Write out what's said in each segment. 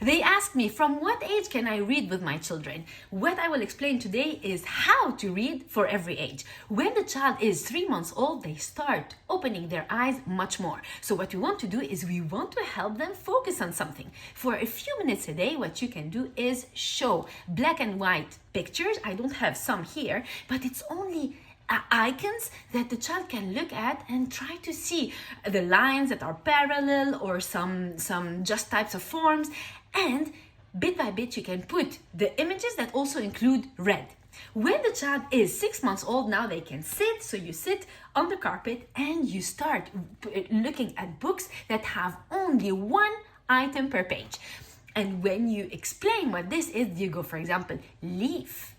They ask me, from what age can I read with my children? What I will explain today is how to read for every age. When the child is 3 months old, they start opening their eyes much more. So what we want to do is we want to help them focus on something. For a few minutes a day, what you can do is show black and white pictures. I don't have some here, but it's only icons that the child can look at and try to see the lines that are parallel or some just types of forms. And bit by bit, you can put the images that also include red. When the child is 6 months old, now they can sit. So you sit on the carpet and you start looking at books that have only one item per page. And when you explain what this is, you go, for example, leaf,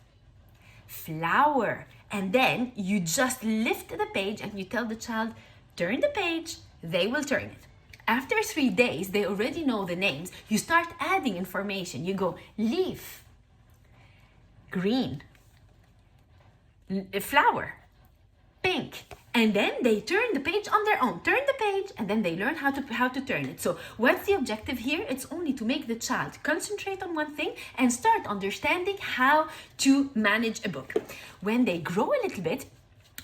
flower, and then you just lift the page and you tell the child, turn the page, they will turn it. After 3 days, they already know the names. You start adding information. You go, leaf, green, flower, pink. And then they turn the page on their own. Turn the page, and then they learn how to turn it. So what's the objective here? It's only to make the child concentrate on one thing and start understanding how to manage a book. When they grow a little bit,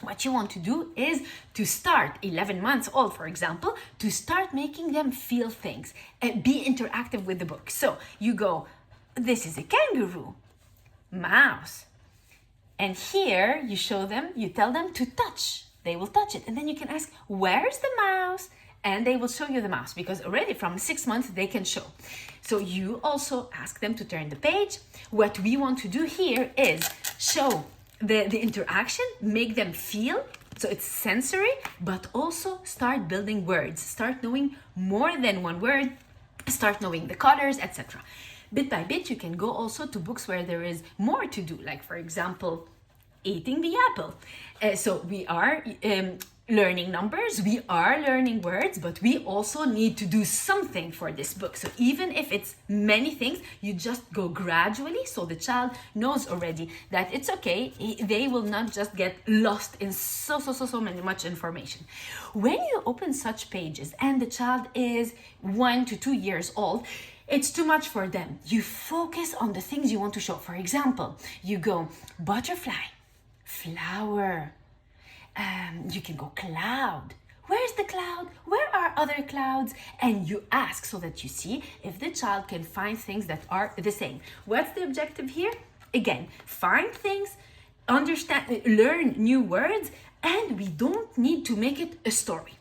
what you want to do is to start 11 months old, for example, to start making them feel things and be interactive with the book. So you go, this is a kangaroo, mouse. And here you show them, you tell them to touch. They will touch it. And then you can ask, where's the mouse? And they will show you the mouse, because already from 6 months they can show. So you also ask them to turn the page. What we want to do here is show the interaction, make them feel. So it's sensory, but also start building words. Start knowing more than one word. Start knowing the colors, etc. Bit by bit, you can go also to books where there is more to do, like, for example, eating the apple. So we are learning numbers, we are learning words, but we also need to do something for this book. So even if it's many things, you just go gradually so the child knows already that it's okay. They will not just get lost in so much information. When you open such pages and the child is 1 to 2 years old, it's too much for them. You focus on the things you want to show. For example, you go butterfly, flower, you can go cloud. Where's the cloud? Where are other clouds? And you ask so that you see if the child can find things that are the same. What's the objective here? Again, find things, understand, learn new words, and we don't need to make it a story.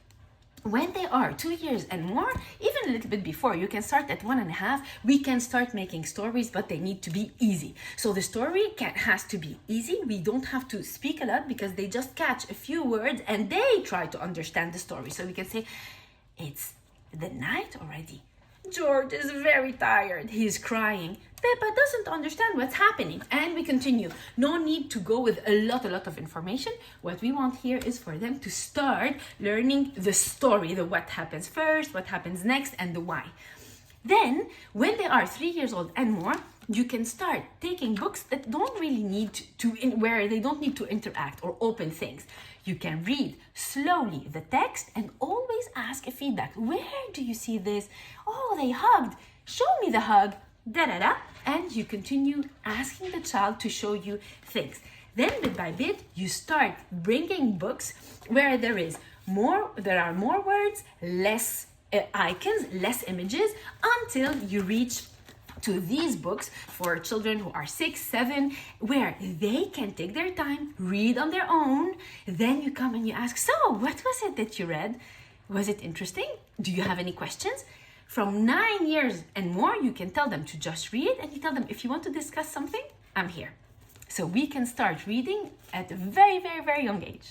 When they are 2 years and more, even a little bit before, you can start at 1.5. We can start making stories, but they need to be easy. So the story has to be easy. We don't have to speak a lot, because they just catch a few words and they try to understand the story. So we can say, it's the night already. George is very tired. He's crying. Peppa doesn't understand what's happening. And we continue. No need to go with a lot of information. What we want here is for them to start learning the story, the what happens first, what happens next, and the why. Then, when they are 3 years old and more, you can start taking books that don't really need where they don't need to interact or open things. You can read slowly the text and always ask a feedback. Where do you see this? Oh, they hugged. Show me the hug. Da-da-da. And you continue asking the child to show you things. Then bit by bit, you start bringing books where there are more words, less icons, less images, until you reach to these books for children who are 6, 7, where they can take their time, read on their own. Then you come and you ask, so what was it that you read? Was it interesting? Do you have any questions? From 9 years and more, you can tell them to just read, and you tell them, if you want to discuss something, I'm here. So we can start reading at a very young age.